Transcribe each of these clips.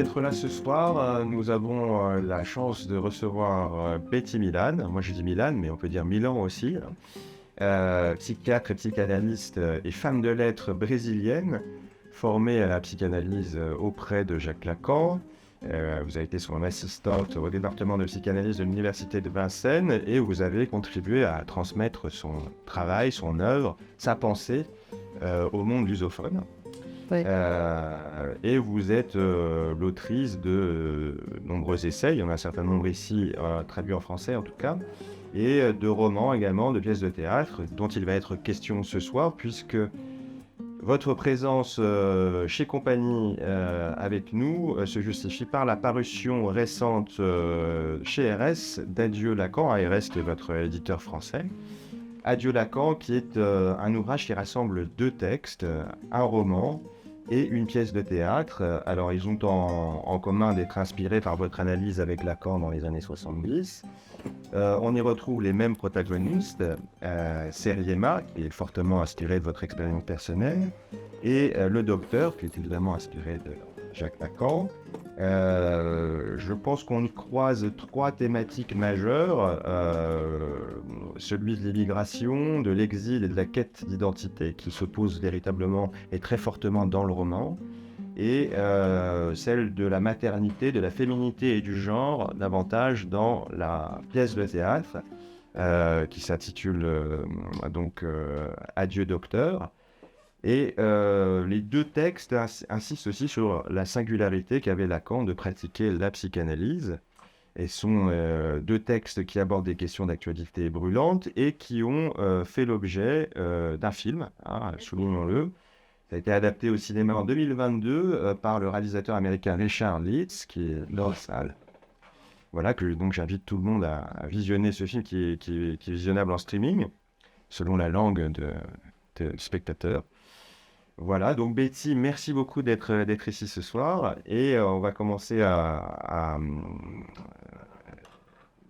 d'être là ce soir. Nous avons la chance de recevoir Betty Milan. Moi, je dis Milan, mais on peut dire Milan aussi. Psychiatre et psychanalyste et femme de lettres brésilienne, formée à la psychanalyse auprès de Jacques Lacan. Vous avez été son assistante au département de psychanalyse de l'Université de Vincennes et vous avez contribué à transmettre son travail, son œuvre, sa pensée au monde lusophone. Oui. Et vous êtes l'autrice de nombreux essais, il y en a un certain nombre ici traduits en français en tout cas, et de romans également, de pièces de théâtre, dont il va être question ce soir, puisque votre présence chez Compagnie avec nous se justifie par la parution récente chez RS d'Adieu Lacan. RS est votre éditeur français. Adieu Lacan, qui est un ouvrage qui rassemble deux textes, un roman et une pièce de théâtre. Alors, ils ont en commun d'être inspirés par votre analyse avec Lacan dans les années 70. On y retrouve les mêmes protagonistes, Seriema, qui est fortement inspiré de votre expérience personnelle, et le docteur, qui est évidemment inspiré de Jacques Lacan. Je pense qu'on y croise trois thématiques majeures, celui de l'immigration, de l'exil et de la quête d'identité, qui se pose véritablement et très fortement dans le roman, et celle de la maternité, de la féminité et du genre, davantage dans la pièce de théâtre, qui s'intitule Adieu docteur. Et les deux textes insistent aussi sur la singularité qu'avait Lacan de pratiquer la psychanalyse, et sont deux textes qui abordent des questions d'actualité brûlantes et qui ont fait l'objet d'un film, hein, soulignons-le. Ça a été adapté au cinéma en 2022 par le réalisateur américain Richard Leeds, qui est dans la salle. Voilà, donc j'invite tout le monde à visionner ce film qui est visionnable en streaming, selon la langue de spectateur. Voilà, donc Betty, merci beaucoup d'être ici ce soir et on va commencer à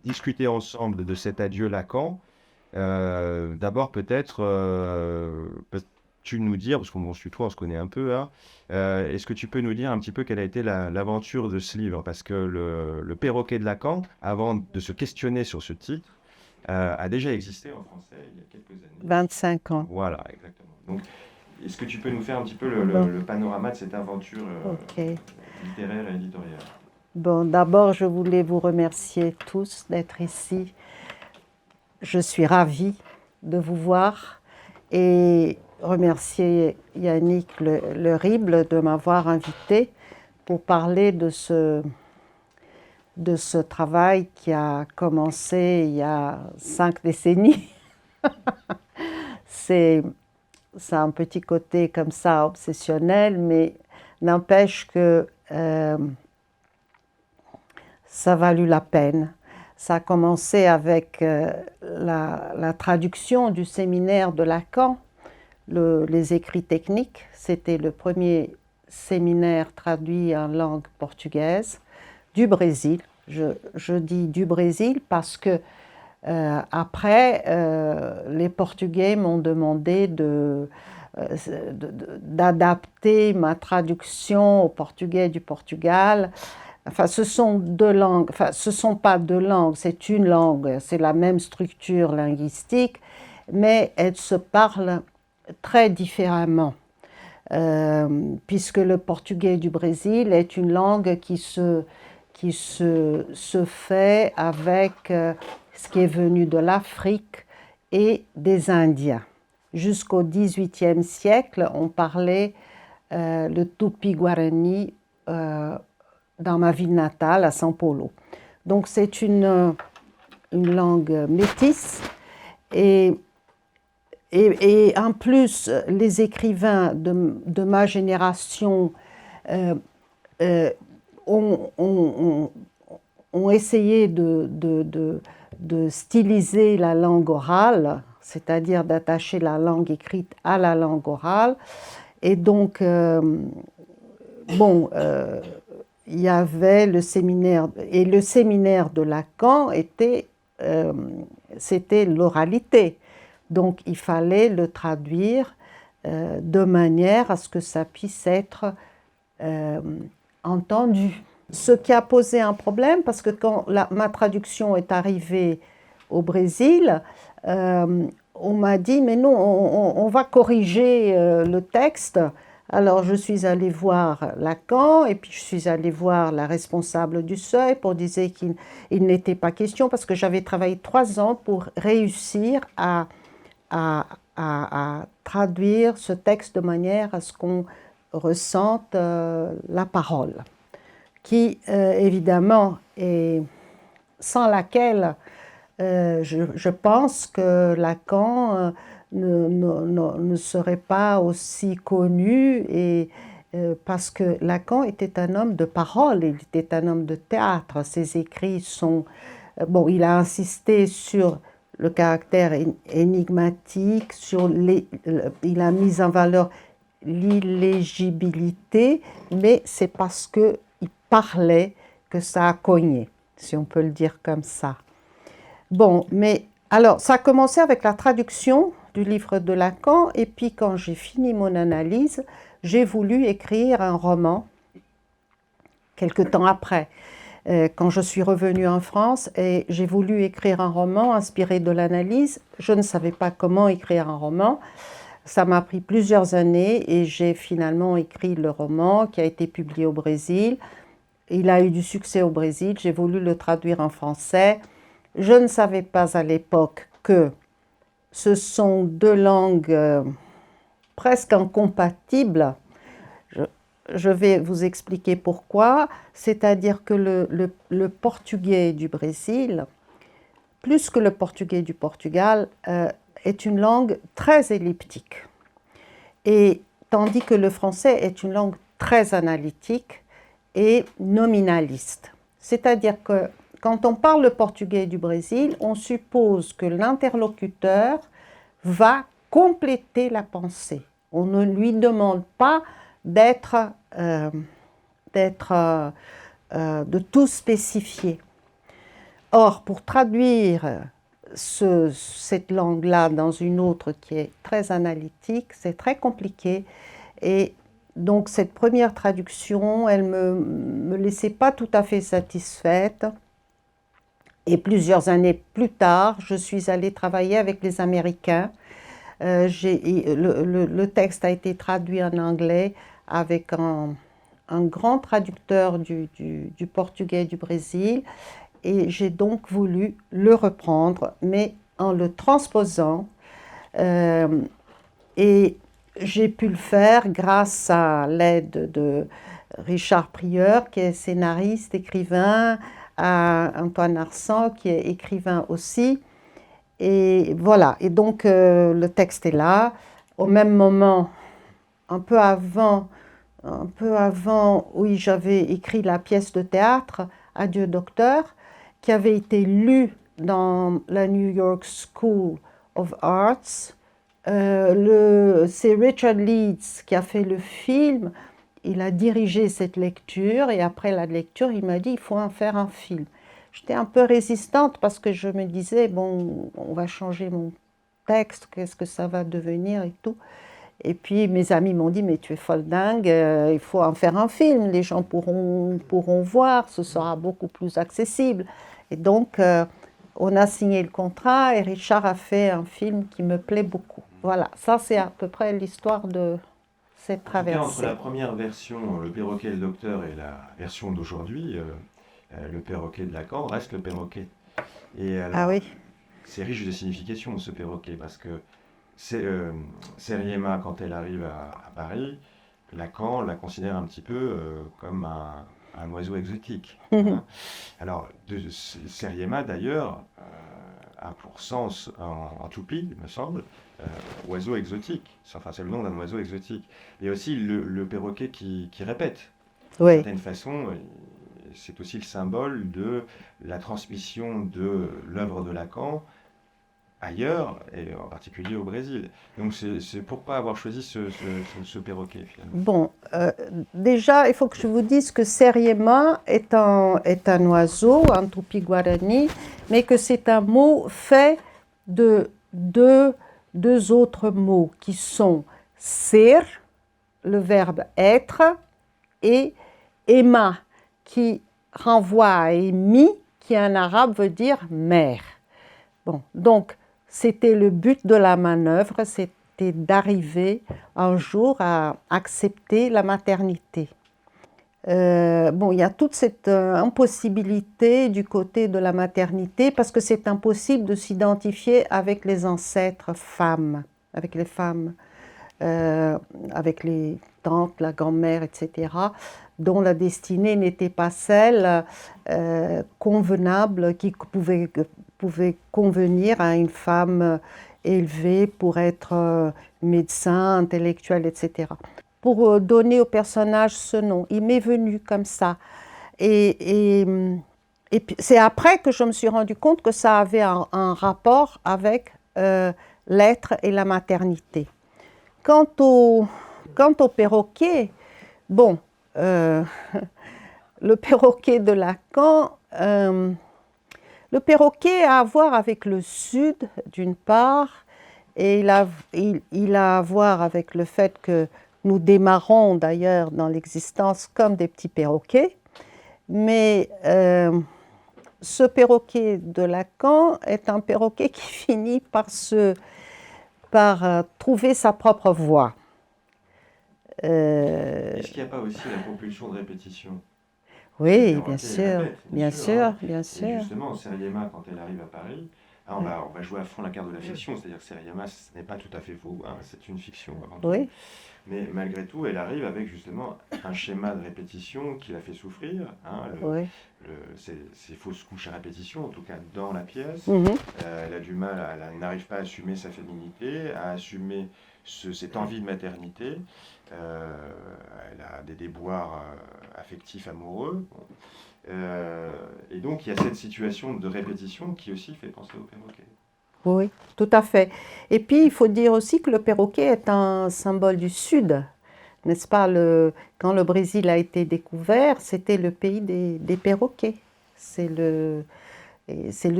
discuter ensemble de cet adieu Lacan. D'abord peut-être peux-tu nous dire, parce qu'on se tutoie, on se connaît un peu, hein, est-ce que tu peux nous dire un petit peu quelle a été l'aventure de ce livre? Parce que le perroquet de Lacan, avant de se questionner sur ce titre, a déjà existé en français il y a quelques années. 25 ans. Voilà, exactement. Donc, est-ce que tu peux nous faire un petit peu Bon. le panorama de cette aventure Ok. littéraire et éditoriale? Bon, d'abord, je voulais vous remercier tous d'être ici. Je suis ravie de vous voir et remercier Yannick Le Rible de m'avoir invité pour parler de ce travail qui a commencé il y a 5 décennies. C'est un petit côté comme ça obsessionnel, mais n'empêche que ça a valu la peine. Ça a commencé avec la traduction du séminaire de Lacan, les écrits techniques. C'était le premier séminaire traduit en langue portugaise du Brésil. Je dis du Brésil parce que après, les Portugais m'ont demandé d'adapter ma traduction au portugais du Portugal. Enfin, ce sont deux langues, enfin, ce ne sont pas deux langues, c'est une langue, c'est la même structure linguistique, mais elles se parlent très différemment. Puisque le portugais du Brésil est une langue qui se fait avec ce qui est venu de l'Afrique et des Indiens. Jusqu'au XVIIIe siècle, on parlait le tupi-guarani dans ma ville natale, à São Paulo. Donc c'est une langue métisse et en plus, les écrivains de ma génération ont essayé de styliser la langue orale, c'est-à-dire d'attacher la langue écrite à la langue orale. Et donc, il y avait le séminaire, et le séminaire de Lacan c'était l'oralité. Donc, il fallait le traduire de manière à ce que ça puisse être entendu. Ce qui a posé un problème, parce que quand ma traduction est arrivée au Brésil, on m'a dit, mais non, on va corriger le texte. Alors je suis allée voir Lacan et puis je suis allée voir la responsable du Seuil pour dire qu'il n'était pas question, parce que j'avais travaillé 3 ans pour réussir à traduire ce texte de manière à ce qu'on ressente la parole, qui évidemment est sans laquelle je pense que Lacan ne serait pas aussi connu, et parce que Lacan était un homme de parole, il était un homme de théâtre. Ses écrits sont... bon, il a insisté sur le caractère énigmatique, il a mis en valeur l'illégibilité, mais c'est parce qu'il parlait que ça a cogné, si on peut le dire comme ça. Bon, mais alors, ça a commencé avec la traduction du livre de Lacan, et puis quand j'ai fini mon analyse, j'ai voulu écrire un roman quelque temps après, quand je suis revenue en France, et j'ai voulu écrire un roman inspiré de l'analyse. Je ne savais pas comment écrire un roman. Ça m'a pris plusieurs années et j'ai finalement écrit le roman qui a été publié au Brésil. Il a eu du succès au Brésil, j'ai voulu le traduire en français. Je ne savais pas à l'époque que ce sont 2 langues presque incompatibles. Je vais vous expliquer pourquoi. C'est-à-dire que le portugais du Brésil, plus que le portugais du Portugal, est une langue très elliptique. Et tandis que le français est une langue très analytique et nominaliste. C'est-à-dire que quand on parle le portugais du Brésil, on suppose que l'interlocuteur va compléter la pensée. On ne lui demande pas de tout spécifier. Or, pour traduire cette langue-là dans une autre qui est très analytique, c'est très compliqué. Et donc, cette première traduction, elle ne me laissait pas tout à fait satisfaite. Et plusieurs années plus tard, je suis allée travailler avec les Américains. Le texte a été traduit en anglais avec un grand traducteur du portugais du Brésil. Et j'ai donc voulu le reprendre, mais en le transposant. Et j'ai pu le faire grâce à l'aide de Richard Prieur, qui est scénariste, écrivain, à Antoine Arsan, qui est écrivain aussi. Et voilà, et donc le texte est là. Au même moment, un peu avant, oui, j'avais écrit la pièce de théâtre « Adieu docteur », qui avait été lue dans la New York School of Arts. C'est Richard Leeds qui a fait le film. Il a dirigé cette lecture et après la lecture, il m'a dit il faut en faire un film. J'étais un peu résistante parce que je me disais bon, on va changer mon texte, qu'est-ce que ça va devenir et tout. Et puis mes amis m'ont dit mais tu es folle dingue, il faut en faire un film, les gens pourront voir, ce sera beaucoup plus accessible. Et donc on a signé le contrat et Richard a fait un film qui me plaît beaucoup. Voilà, ça c'est à peu près l'histoire de cette traversée. Entre la première version, le perroquet et le docteur, et la version d'aujourd'hui, le perroquet de Lacan reste le perroquet. Et alors, ah oui. C'est riche de signification ce perroquet, parce que Seriema, quand elle arrive à Paris, Lacan la considère un petit peu comme un oiseau exotique. Hein. Alors, Seriema d'ailleurs a pour sens en tupi, il me semble, oiseau exotique. Enfin, c'est le nom d'un oiseau exotique. Et aussi le perroquet qui répète. Oui. D'une certaine façon, c'est aussi le symbole de la transmission de l'œuvre de Lacan ailleurs, et en particulier au Brésil. Donc c'est pourquoi avoir choisi ce perroquet finalement. Bon, déjà, il faut que je vous dise que Seriema est un oiseau, un tupi-guarani, mais que c'est un mot fait de deux autres mots qui sont ser, le verbe être, et Emma qui renvoie à Emi, qui en arabe veut dire mère. Bon, donc c'était le but de la manœuvre, c'était d'arriver un jour à accepter la maternité. Bon, il y a toute cette impossibilité du côté de la maternité parce que c'est impossible de s'identifier avec les ancêtres femmes, avec les femmes, avec les tantes, la grand-mère, etc., dont la destinée n'était pas celle convenable qui pouvait convenir à une femme élevée pour être médecin, intellectuel, etc. Pour donner au personnage ce nom. Il m'est venu comme ça. Et puis c'est après que je me suis rendu compte que ça avait un rapport avec l'être et la maternité. Quant au perroquet, bon, le perroquet de Lacan, le perroquet a à voir avec le sud d'une part, et il a à voir avec le fait que nous démarrons d'ailleurs dans l'existence comme des petits perroquets, mais ce perroquet de Lacan est un perroquet qui finit par trouver sa propre voie. Est-ce qu'il n'y a pas aussi la compulsion de répétition? Oui, Le bien perroquet, il sûr, répète, bien sûr, sûr, hein. bien Et sûr. justement, Seriema, quand elle arrive à Paris, on va jouer à fond la carte de la fiction, c'est-à-dire que Seriema, ce n'est pas tout à fait faux, hein, c'est une fiction avant tout. Oui, Mais malgré tout, elle arrive avec justement un schéma de répétition qui la fait souffrir, hein, oui. ces fausses couches à répétition, en tout cas dans la pièce. Mhm. Elle a du mal, elle n'arrive pas à assumer sa féminité, à assumer cette envie de maternité. Elle a des déboires affectifs amoureux. Bon. Et donc il y a cette situation de répétition qui aussi fait penser au perroquet. Oui, tout à fait. Et puis, il faut dire aussi que le perroquet est un symbole du Sud, n'est-ce pas? Quand le Brésil a été découvert, c'était le pays des perroquets. C'est le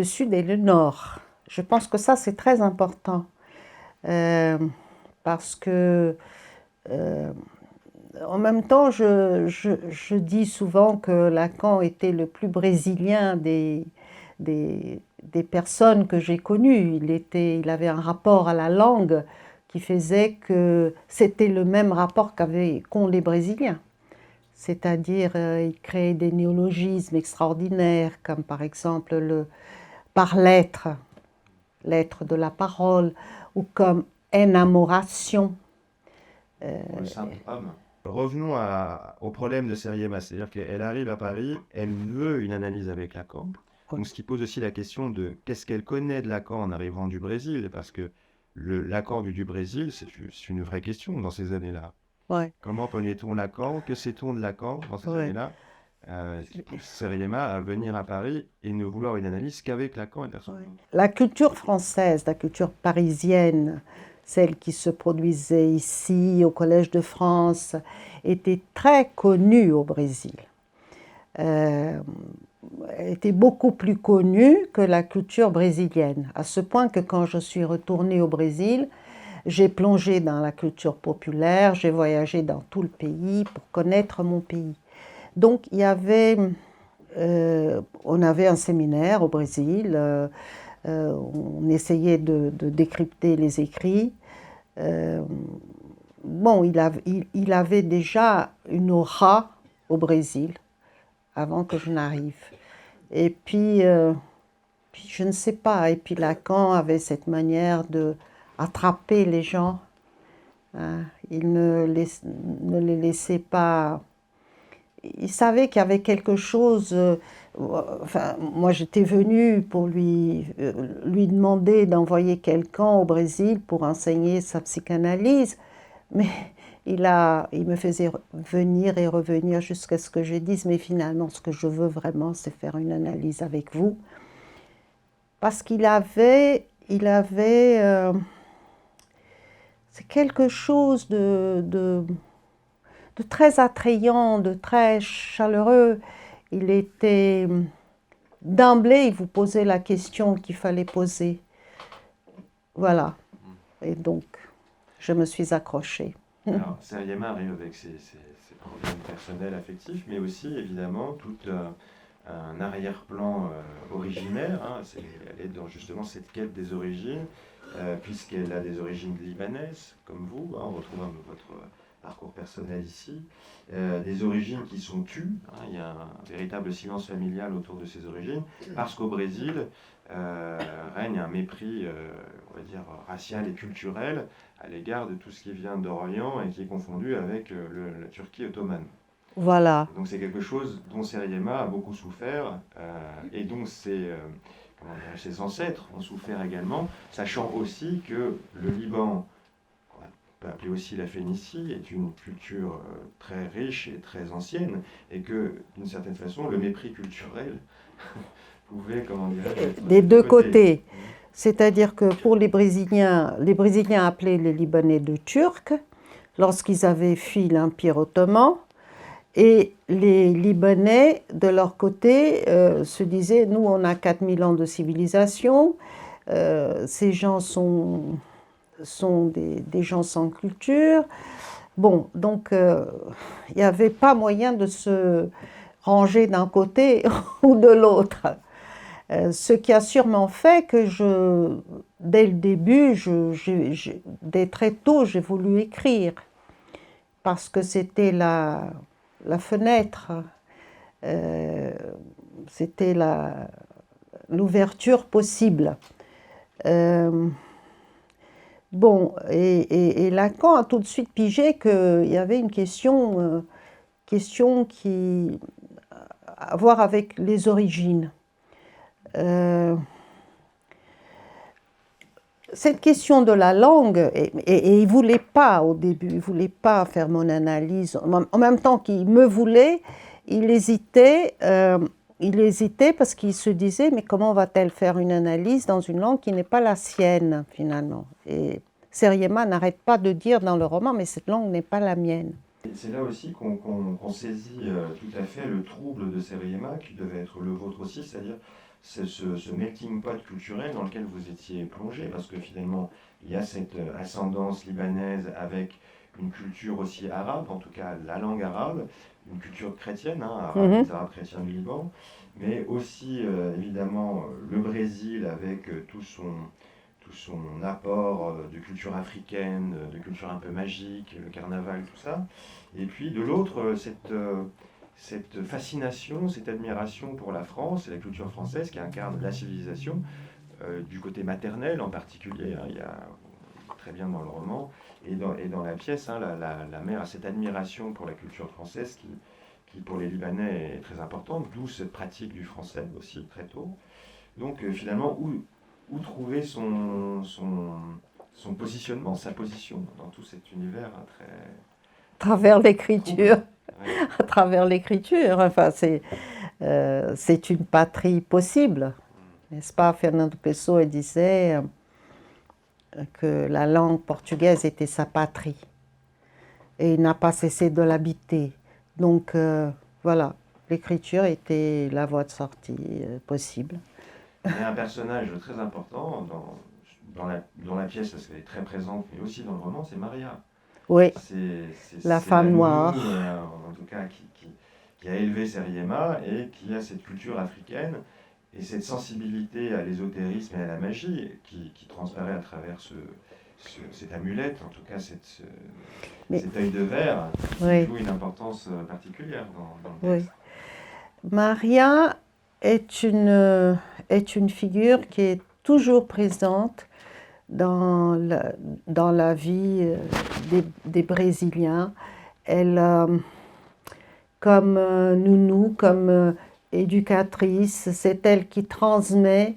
Sud et le Nord. Je pense que ça, c'est très important. Parce que, en même temps, je dis souvent que Lacan était le plus brésilien des personnes que j'ai connues. Il avait un rapport à la langue qui faisait que c'était le même rapport qu'ont les Brésiliens. C'est-à-dire, il créait des néologismes extraordinaires, comme par exemple par l'être, l'être de la parole, ou comme enamoration. Le simple homme. Revenons au problème de Seriema, c'est-à-dire qu'elle arrive à Paris, elle veut une analyse avec Lacan. Donc, ce qui pose aussi la question de qu'est-ce qu'elle connaît de Lacan en arrivant du Brésil, parce que le Lacan du Brésil, c'est une vraie question dans ces années-là. Ouais. Comment connaît-on Lacan? Que sait-on de Lacan dans ces Ouais. années-là? Seriema à venir à Paris et ne vouloir une analyse qu'avec Lacan et personne d'autre. La culture française, la culture parisienne, celle qui se produisait ici au Collège de France, était très connue au Brésil. Elle était beaucoup plus connue que la culture brésilienne, à ce point que quand je suis retournée au Brésil, j'ai plongé dans la culture populaire, j'ai voyagé dans tout le pays pour connaître mon pays. Donc il y avait, on avait un séminaire au Brésil, on essayait de décrypter les écrits. Bon, il avait déjà une aura au Brésil avant que je n'arrive. Et puis je ne sais pas, et puis Lacan avait cette manière de attraper les gens. Hein. Il ne les laissait pas. Il savait qu'il y avait quelque chose. Enfin, moi, j'étais venue pour lui demander d'envoyer quelqu'un au Brésil pour enseigner sa psychanalyse, mais il me faisait venir et revenir jusqu'à ce que je dise, mais finalement, ce que je veux vraiment, c'est faire une analyse avec vous. Parce qu'il avait c'est quelque chose de très attrayant, de très chaleureux. Il était, d'emblée, il vous posait la question qu'il fallait poser. Voilà. Et donc, je me suis accrochée. Alors, Seriema arrive avec ses problèmes personnels, affectifs, mais aussi évidemment tout un arrière-plan originaire. Hein. Elle est dans justement cette quête des origines, puisqu'elle a des origines libanaises, comme vous. Hein, on retrouve votre parcours personnel ici. Des origines qui sont tues. Hein. Il y a un véritable silence familial autour de ces origines, parce qu'au Brésil règne un mépris, on va dire, racial et culturel à l'égard de tout ce qui vient d'Orient et qui est confondu avec la Turquie ottomane. Voilà, Donc c'est quelque chose dont Seriema a beaucoup souffert et dont ses ancêtres ont souffert également, sachant aussi que le Liban, qu'on peut appeler aussi la Phénicie, est une culture très riche et très ancienne, et que d'une certaine façon le mépris culturel pouvait, comment dirais-je, être des de deux côté. côtés. C'est-à-dire que pour les Brésiliens appelaient les Libanais de Turcs lorsqu'ils avaient fui l'Empire ottoman. Et les Libanais, de leur côté, se disaient, nous, on a 4000 ans de civilisation, ces gens sont des gens sans culture. Bon, donc, il n'y avait pas moyen de se ranger d'un côté ou de l'autre. Ce qui a sûrement fait que dès le début, dès très tôt, j'ai voulu écrire, parce que c'était la fenêtre, euh, c'était l'ouverture possible. Euh, bon, et Lacan a tout de suite pigé qu'il y avait une question qui à voir avec les origines. Euh, cette question de la langue, et il ne voulait pas au début, il ne voulait pas faire mon analyse, en même temps qu'il me voulait, il hésitait parce qu'il se disait, mais comment va-t-elle faire une analyse dans une langue qui n'est pas la sienne, finalement? Et Seriema n'arrête pas de dire dans le roman, mais cette langue n'est pas la mienne. C'est là aussi qu'on saisit tout à fait le trouble de Seriema, qui devait être le vôtre aussi, c'est-à-dire ce melting pot culturel dans lequel vous étiez plongé, parce que finalement, il y a cette ascendance libanaise avec une culture aussi arabe, en tout cas la langue arabe, une culture chrétienne, hein, arabe, les Arabes chrétiens du Liban, mais aussi évidemment le Brésil avec tout son apport de culture africaine, de culture un peu magique, le carnaval, tout ça. Et puis de l'autre, cette fascination, cette admiration pour la France et la culture française qui incarne la civilisation, du côté maternel en particulier, hein, il y a très bien dans le roman, et dans la pièce, hein, la mère a cette admiration pour la culture française qui pour les Libanais est très importante, d'où cette pratique du français aussi très tôt. Donc finalement, où trouver son positionnement, sa position dans tout cet univers hein, très À travers l'écriture, trouble. Ouais. à travers l'écriture, enfin, c'est une patrie possible, n'est-ce pas? Fernando Pessoa disait que la langue portugaise était sa patrie et il n'a pas cessé de l'habiter. Donc voilà, l'écriture était la voie de sortie possible. Il y a un personnage très important dans la pièce, parce qu'elle est très présente, mais aussi dans le roman, c'est Maria. Oui, C'est la femme nounou, noire. en tout cas, qui a élevé Seriema et qui a cette culture africaine et cette sensibilité à l'ésotérisme et à la magie qui transparaît à travers cette amulette, en tout cas cet œil de verre, qui Oui, joue une importance particulière dans le oui. texte. Maria est une figure qui est toujours présente dans la vie des Brésiliens. Elle, comme nounou, comme éducatrice, c'est elle qui transmet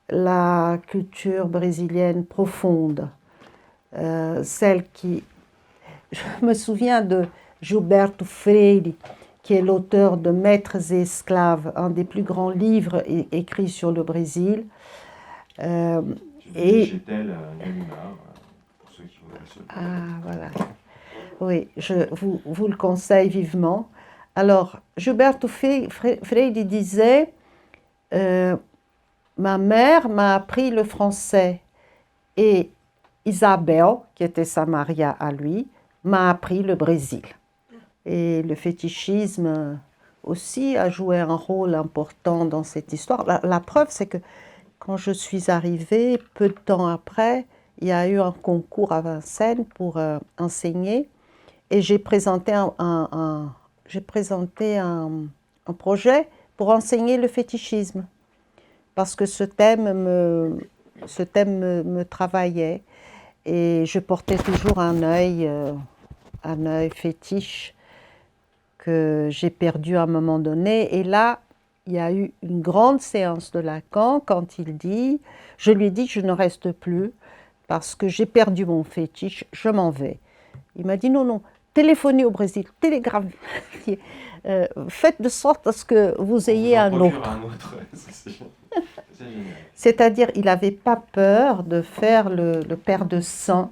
la culture brésilienne profonde. Celle qui... Je me souviens de Gilberto Freire, qui est l'auteur de Maîtres et esclaves, un des plus grands livres écrits sur le Brésil. Et chez elle, Gallimard, pour ceux qui voudraient se le Ah, voilà. Oui, je vous le conseille vivement. Alors, Gilberto Freire disait ma mère m'a appris le français et Isabelle, qui était sa Maria à lui, m'a appris le Brésil. Et le fétichisme aussi a joué un rôle important dans cette histoire. La preuve, c'est que quand je suis arrivée, peu de temps après, il y a eu un concours à Vincennes pour enseigner et j'ai présenté un projet pour enseigner le fétichisme parce que ce thème me travaillait et je portais toujours un œil fétiche que j'ai perdu à un moment donné. Et là, il y a eu une grande séance de Lacan quand il dit, je lui dis que je ne reste plus parce que j'ai perdu mon fétiche, je m'en vais. Il m'a dit non, non, téléphonez au Brésil, télégraphez, faites de sorte à ce que vous ayez un autre. C'est-à-dire, il n'avait pas peur de faire le père de saint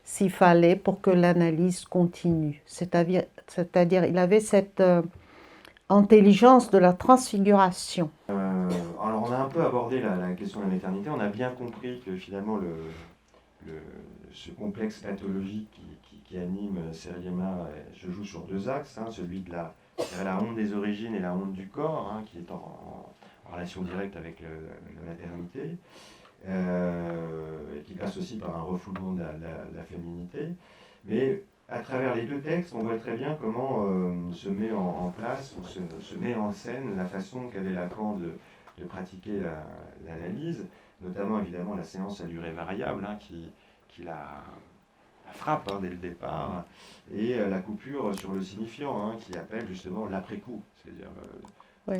s'il fallait pour que l'analyse continue. C'est-à-dire, il avait cette intelligence de la transfiguration. Alors, on a un peu abordé la question de la maternité. On a bien compris que finalement, ce complexe pathologique qui anime Seriema se joue sur deux axes, celui de la honte des origines et la honte du corps, qui est en relation directe avec la maternité, et qui passe aussi par un refoulement de la féminité. Mais à travers les deux textes, on voit très bien comment se met en place, ou se met en scène la façon qu'avait Lacan de pratiquer l'analyse, notamment évidemment la séance à durée variable qui la frappe dès le départ, et la coupure sur le signifiant qui appelle justement l'après-coup, c'est-à-dire oui.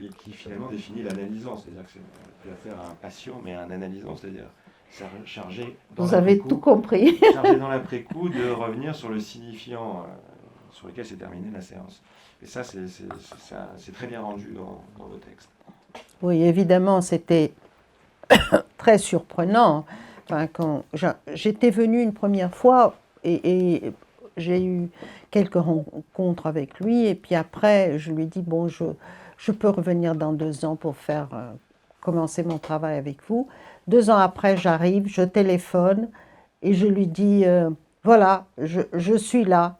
Et qui finalement définit l'analysant, c'est-à-dire que c'est affaire à un patient mais à un analysant, c'est-à-dire chargé dans Vous avez tout compris. Chargé dans l'après-coup de revenir sur le signifiant sur lequel s'est terminée la séance. Et ça, c'est très bien rendu dans vos textes. Oui, évidemment, c'était très surprenant. Enfin, quand j'étais venue une première fois et j'ai eu quelques rencontres avec lui, et puis après, je lui ai dit, bon, je peux revenir dans 2 ans pour commencer mon travail avec vous. 2 ans après, j'arrive, je téléphone, et je lui dis, voilà, je suis là.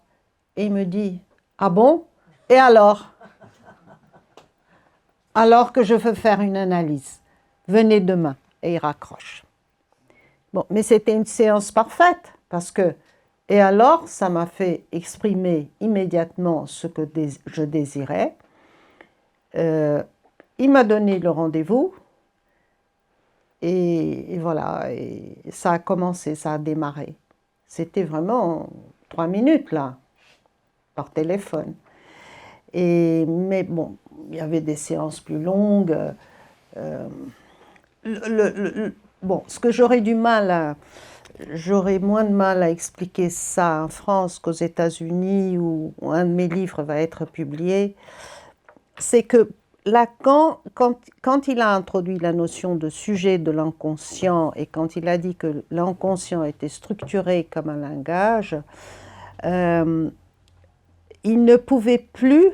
Et il me dit, ah bon? Et alors? Alors que je veux faire une analyse. Venez demain. Et il raccroche. Bon, mais c'était une séance parfaite, parce que, et alors, ça m'a fait exprimer immédiatement ce que je désirais. Il m'a donné le rendez-vous, et voilà, et ça a commencé, ça a démarré. C'était vraiment 3 minutes, là, par téléphone. Mais bon, il y avait des séances plus longues. Bon, ce que j'aurais moins de mal à expliquer ça en France qu'aux États-Unis où un de mes livres va être publié, c'est que Lacan, quand il a introduit la notion de sujet de l'inconscient et quand il a dit que l'inconscient était structuré comme un langage, il ne pouvait plus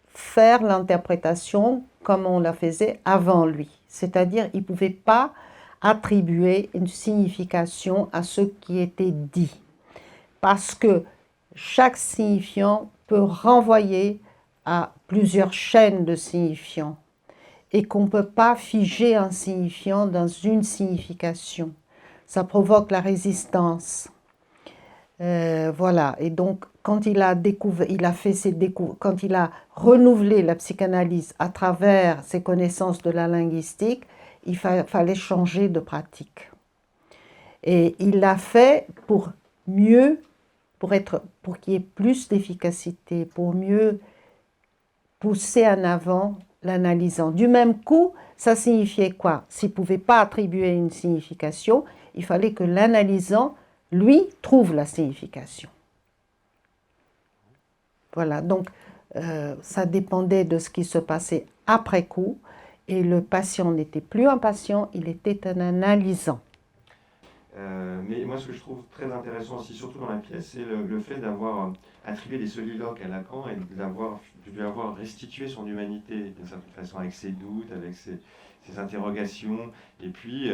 faire l'interprétation comme on la faisait avant lui. C'est-à-dire, il ne pouvait pas attribuer une signification à ce qui était dit. Parce que chaque signifiant peut renvoyer à plusieurs chaînes de signifiants et qu'on ne peut pas figer un signifiant dans une signification. Ça provoque la résistance. Voilà, et donc quand il a quand il a renouvelé la psychanalyse à travers ses connaissances de la linguistique, il fallait changer de pratique. Et il l'a fait pour qu'il y ait plus d'efficacité, pour mieux pousser en avant l'analysant. Du même coup, ça signifiait quoi? S'il ne pouvait pas attribuer une signification, il fallait que l'analysant lui trouve la signification. Voilà, donc ça dépendait de ce qui se passait après coup, et le patient n'était plus un patient, il était un analysant. Mais moi, ce que je trouve très intéressant aussi, surtout dans la pièce, c'est le fait d'avoir attribué des soliloques à Lacan et de lui avoir restitué son humanité d'une certaine façon, avec ses doutes, avec ses interrogations, et puis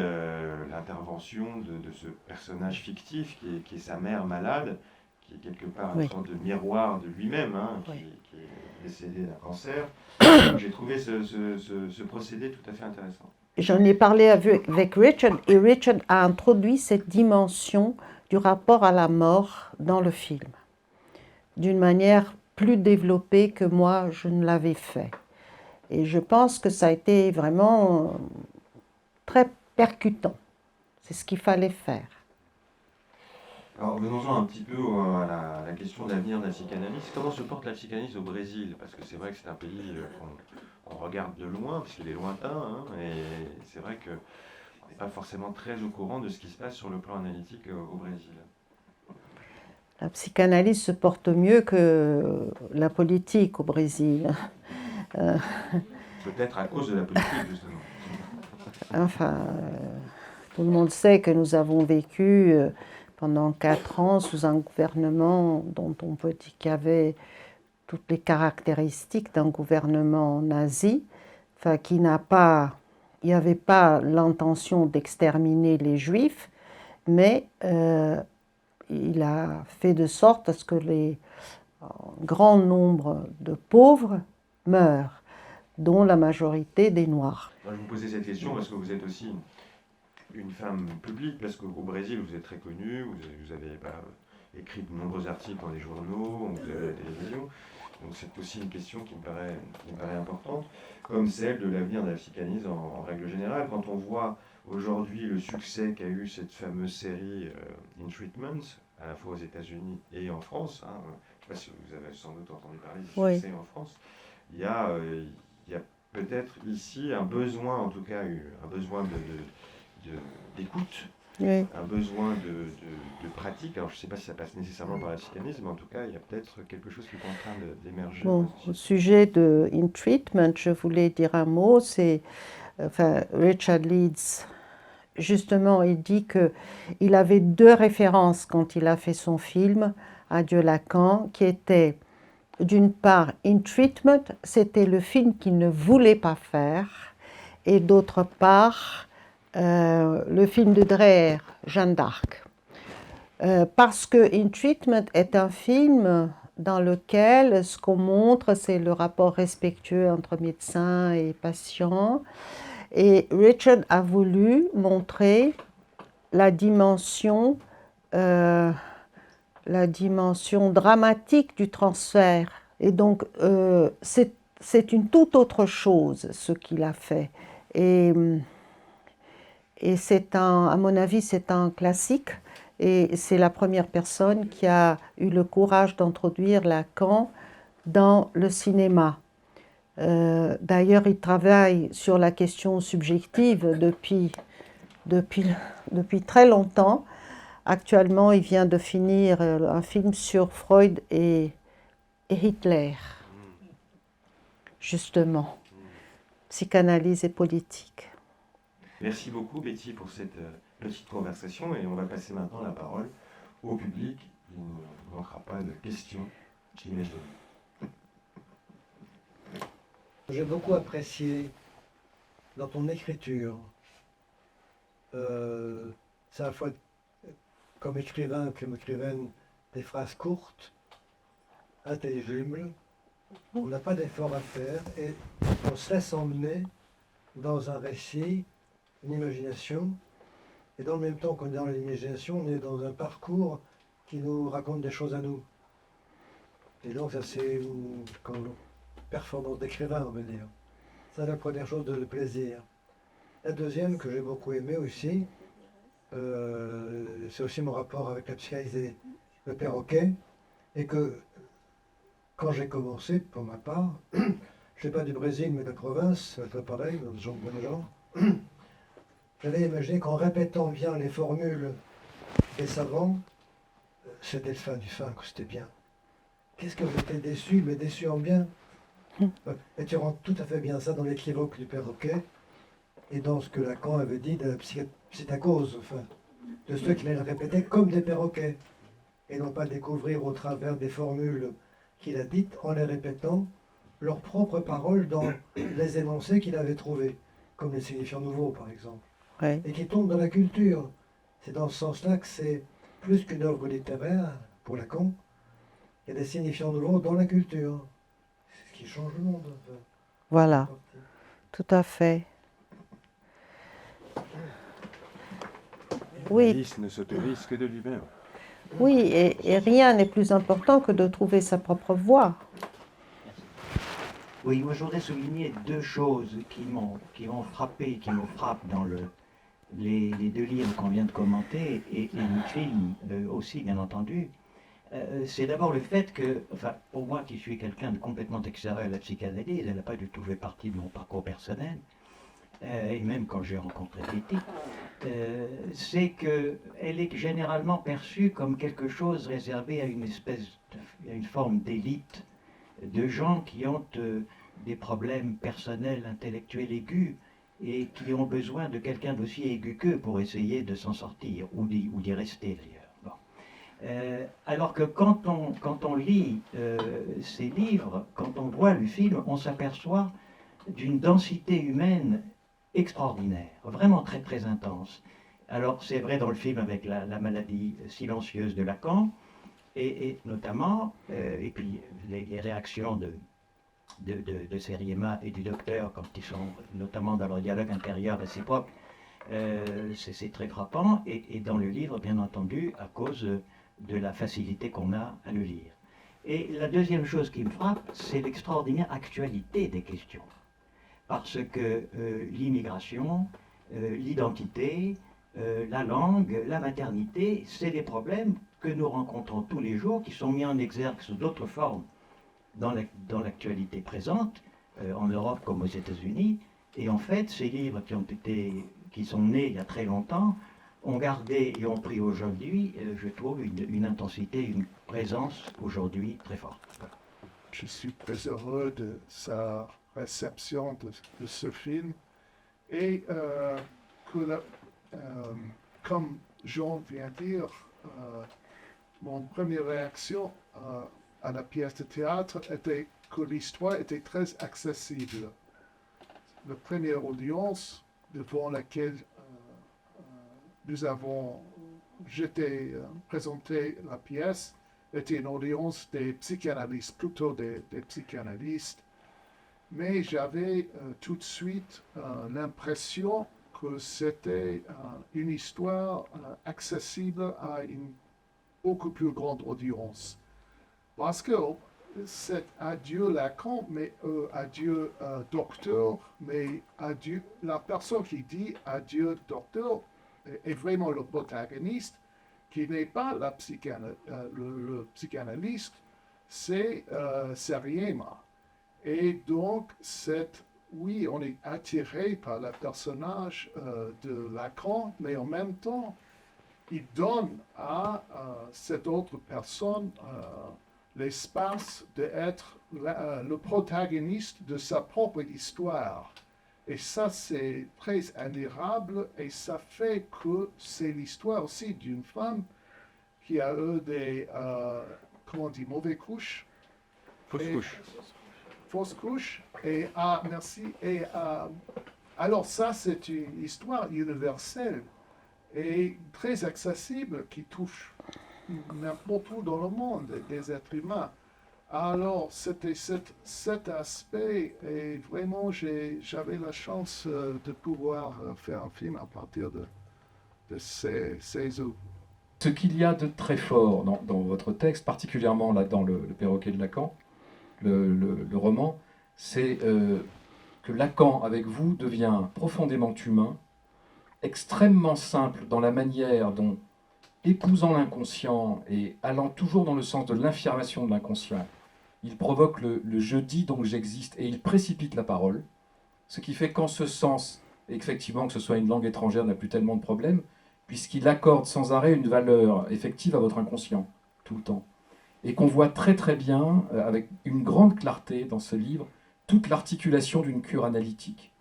l'intervention de ce personnage fictif qui est sa mère malade, qui est quelque part une Oui. sorte de miroir de lui-même, hein, Oui. qui est décédé d'un cancer. Donc j'ai trouvé ce procédé tout à fait intéressant. J'en ai parlé avec Richard et Richard a introduit cette dimension du rapport à la mort dans le film, d'une manière plus développée que moi je ne l'avais fait. Et je pense que ça a été vraiment très percutant. C'est ce qu'il fallait faire. Alors venons-en un petit peu à la question de l'avenir de la psychanalyse. Comment se porte la psychanalyse au Brésil? Parce que c'est vrai que c'est un pays qu'on regarde de loin, parce qu'il est lointain, hein, et c'est vrai qu'on n'est pas forcément très au courant de ce qui se passe sur le plan analytique au Brésil. La psychanalyse se porte mieux que la politique au Brésil. Peut-être à cause de la politique, justement. Enfin, tout le monde sait que nous avons vécu pendant 4 ans sous un gouvernement dont on peut dire qu'il y avait toutes les caractéristiques d'un gouvernement nazi, enfin, il n'y avait pas l'intention d'exterminer les juifs, mais il a fait de sorte à ce que un grand nombre de pauvres meurent, dont la majorité des Noirs. Je vous posais cette question parce que vous êtes aussi une femme publique, parce qu'au Brésil, vous êtes très connue, vous avez écrit de nombreux articles dans les journaux, vous avez la télévision. Donc c'est aussi une question qui me paraît importante, comme celle de l'avenir de la psychanalyse en règle générale. Quand on voit aujourd'hui le succès qu'a eu cette fameuse série In Treatment, à la fois aux États-Unis et en France, hein, je ne sais pas si vous avez sans doute entendu parler du succès en France, il y a peut-être ici un besoin, en tout cas un besoin d'écoute, Oui. un besoin de pratique. Alors je ne sais pas si ça passe nécessairement par la psychanalyse, mais en tout cas il y a peut-être quelque chose qui est en train d'émerger. Bon, au sujet de In Treatment, je voulais dire un mot. Richard Leeds, justement, il dit qu'il avait 2 références quand il a fait son film Adieu Lacan, qui étaient d'une part In Treatment, c'était le film qu'il ne voulait pas faire, et d'autre part le film de Dreher, Jeanne d'Arc. Parce que In Treatment est un film dans lequel ce qu'on montre, c'est le rapport respectueux entre médecin et patient. Et Richard a voulu montrer la dimension dramatique du transfert. Et donc, c'est une toute autre chose ce qu'il a fait. Et à mon avis, c'est un classique. Et c'est la première personne qui a eu le courage d'introduire Lacan dans le cinéma. D'ailleurs, il travaille sur la question subjective depuis très longtemps. Actuellement, il vient de finir un film sur Freud et Hitler, justement, psychanalyse et politique. Merci beaucoup Betty pour cette petite conversation et on va passer maintenant la parole au public. Il ne manquera pas de questions, j'imagine. J'ai beaucoup apprécié dans ton écriture, c'est à la fois comme écrivain, comme écrivaine, des phrases courtes, intelligibles, on n'a pas d'effort à faire et on se laisse emmener dans un récit, une imagination, et dans le même temps qu'on est dans l'imagination, on est dans un parcours qui nous raconte des choses à nous. Et donc ça c'est une performance d'écrivain, on va dire. C'est la première chose de plaisir. La deuxième que j'ai beaucoup aimé aussi, c'est aussi mon rapport avec la psychanalyse et le perroquet, et que quand j'ai commencé, pour ma part, je ne sais pas du Brésil, mais de la province, c'est pareil, dans ce genre de gens, j'avais imaginé qu'en répétant bien les formules des savants, c'était le fin du fin, que c'était bien. Qu'est-ce que j'étais déçu, mais déçu en bien. Et tu rends tout à fait bien ça dans l'équivoque du perroquet et dans ce que Lacan avait dit de la psychakose. Enfin, de ceux qui les répétaient comme des perroquets, et non pas découvrir au travers des formules qu'il a dites en les répétant leurs propres paroles dans les énoncés qu'il avait trouvés, comme les signifiants nouveaux par exemple, Oui. et qui tombent dans la culture. C'est dans ce sens-là que c'est plus qu'une œuvre littéraire pour Lacan. Il y a des signifiants nouveaux dans la culture. C'est ce qui change le monde. Un peu. Voilà, tout à fait. Oui. Alice ne s'autorise que de lui-même. Oui, et rien n'est plus important que de trouver sa propre voie. Oui, moi je voudrais souligner deux choses qui m'ont frappé, qui me frappent dans les deux livres qu'on vient de commenter et le film aussi, bien entendu. C'est d'abord le fait que, enfin, pour moi qui suis quelqu'un de complètement extérieur à la psychanalyse, elle n'a pas du tout fait partie de mon parcours personnel, et même quand j'ai rencontré Titi, c'est qu'elle est généralement perçue comme quelque chose réservé à à une forme d'élite, de gens qui ont des problèmes personnels, intellectuels aigus, et qui ont besoin de quelqu'un d'aussi aigu qu'eux pour essayer de s'en sortir, ou d'y rester d'ailleurs. Bon. Alors que quand on lit ces livres, quand on voit le film, on s'aperçoit d'une densité humaine extraordinaire, vraiment très très intense. Alors c'est vrai dans le film avec la maladie silencieuse de Lacan, et notamment, et puis les réactions de Seriema et du docteur quand ils sont notamment dans leur dialogue intérieur réciproque, c'est très frappant, et dans le livre bien entendu à cause de la facilité qu'on a à le lire. Et la deuxième chose qui me frappe, c'est l'extraordinaire actualité des questions. Parce que l'immigration, l'identité, la langue, la maternité, c'est des problèmes que nous rencontrons tous les jours, qui sont mis en exergue sous d'autres formes dans l'actualité présente, en Europe comme aux États-Unis. Et en fait, ces livres qui sont nés il y a très longtemps, ont gardé et ont pris aujourd'hui, je trouve, une intensité, une présence aujourd'hui très forte. Je suis très heureux de sa réception de ce film et comme Jean vient de dire, mon première réaction à la pièce de théâtre était que l'histoire était très accessible. La première audience devant laquelle nous avons présenté la pièce était une audience des psychanalystes, plutôt des psychanalystes. Mais j'avais tout de suite l'impression que c'était une histoire accessible à une beaucoup plus grande audience. Parce que c'est adieu Lacan, mais adieu docteur, mais adieu, la personne qui dit adieu docteur est vraiment le protagoniste, qui n'est pas le psychanalyste, c'est Seriema. Et donc, oui, on est attiré par le personnage de Lacan, mais en même temps, il donne à cette autre personne l'espace d'être le protagoniste de sa propre histoire. Et ça, c'est très admirable, et ça fait que c'est l'histoire aussi d'une femme qui a eu des, comment on dit, mauvaises couches. Fausses couches. Et, merci. Et alors ça, c'est une histoire universelle et très accessible qui touche n'importe où dans le monde, des êtres humains. Alors, c'était cet aspect, et vraiment, j'avais la chance de pouvoir faire un film à partir de ces œuvres. Ce qu'il y a de très fort dans votre texte, particulièrement là dans le Perroquet de Lacan, le roman, c'est que Lacan, avec vous, devient profondément humain, extrêmement simple dans la manière dont, épousant l'inconscient et allant toujours dans le sens de l'affirmation de l'inconscient, il provoque le « je dis donc j'existe » et il précipite la parole, ce qui fait qu'en ce sens, effectivement, que ce soit une langue étrangère n'a plus tellement de problème, puisqu'il accorde sans arrêt une valeur effective à votre inconscient, tout le temps. Et qu'on voit très très bien, avec une grande clarté dans ce livre, toute l'articulation d'une cure analytique.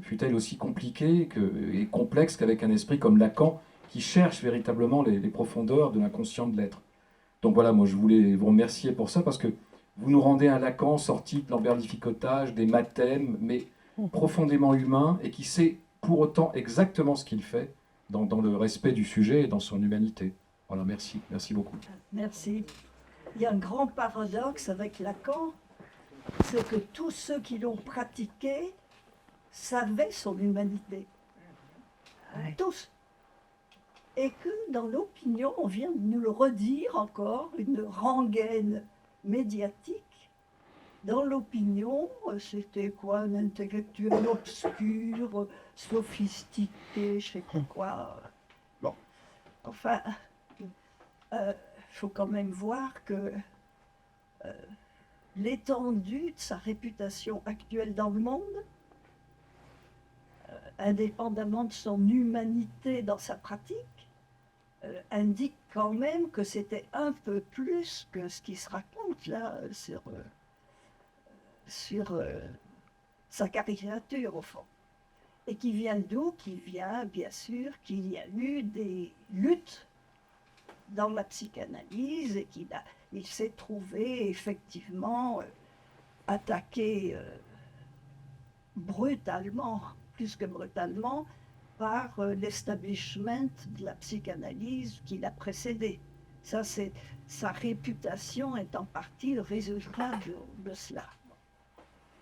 Fut-elle aussi compliquée et complexe qu'avec un esprit comme Lacan, qui cherche véritablement les profondeurs de l'inconscient de l'être. Donc voilà, moi je voulais vous remercier pour ça, parce que vous nous rendez un Lacan sorti de l'emberlificotage, des mathèmes, mais profondément humain, et qui sait pour autant exactement ce qu'il fait, dans le respect du sujet et dans son humanité. Voilà, merci beaucoup. Merci. Il y a un grand paradoxe avec Lacan, c'est que tous ceux qui l'ont pratiqué savaient son humanité. Tous. Et que dans l'opinion, on vient de nous le redire encore, une rengaine médiatique. Dans l'opinion, c'était quoi, un intellectuel obscur, sophistiqué, je sais pas quoi. Bon, enfin, faut quand même voir que l'étendue de sa réputation actuelle dans le monde, indépendamment de son humanité dans sa pratique, indique quand même que c'était un peu plus que ce qui se raconte là sur sa caricature au fond. Et qui vient d'où? Qui vient bien sûr qu'il y a eu des luttes dans la psychanalyse et il s'est trouvé effectivement attaqué brutalement, plus que brutalement, par l'establishment de la psychanalyse qui l'a précédé. Ça, c'est sa réputation est en partie le résultat de cela.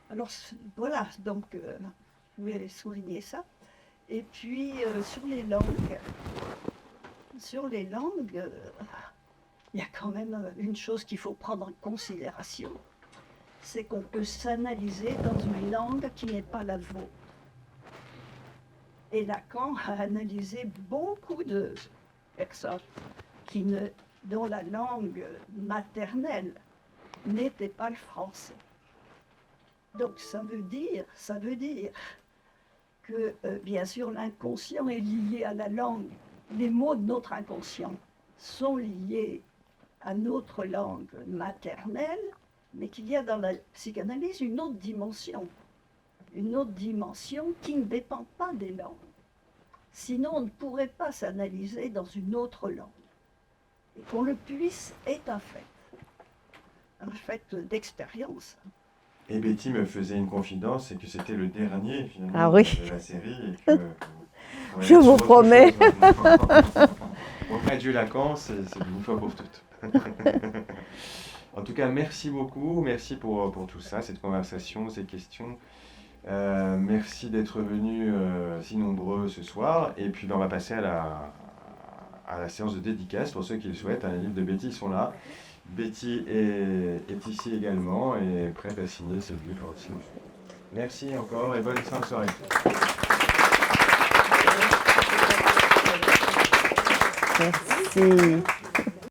Alors voilà, donc je voulais souligner ça. Et puis sur les langues, il y a quand même une chose qu'il faut prendre en considération, c'est qu'on peut s'analyser dans une langue qui n'est pas la vôtre. Et Lacan a analysé beaucoup de personnes dont la langue maternelle n'était pas le français. Donc ça veut dire que bien sûr l'inconscient est lié à la langue. Les mots de notre inconscient sont liés à notre langue maternelle, mais qu'il y a dans la psychanalyse une autre dimension qui ne dépend pas des langues. Sinon, on ne pourrait pas s'analyser dans une autre langue. Et qu'on le puisse est un fait d'expérience. Et Betty me faisait une confidence, c'est que c'était le dernier finalement de la série. Et que, je vous promets. Auprès du Lacan, c'est une fois pour toutes. En tout cas, merci beaucoup. Merci pour tout ça, cette conversation, ces questions. Merci d'être venus si nombreux ce soir. Et puis on va passer à la séance de dédicace pour ceux qui le souhaitent. Les livres de Betty sont là. Betty est ici également et prête à signer ce livre aussi. Merci encore et bonne fin de soirée. Merci.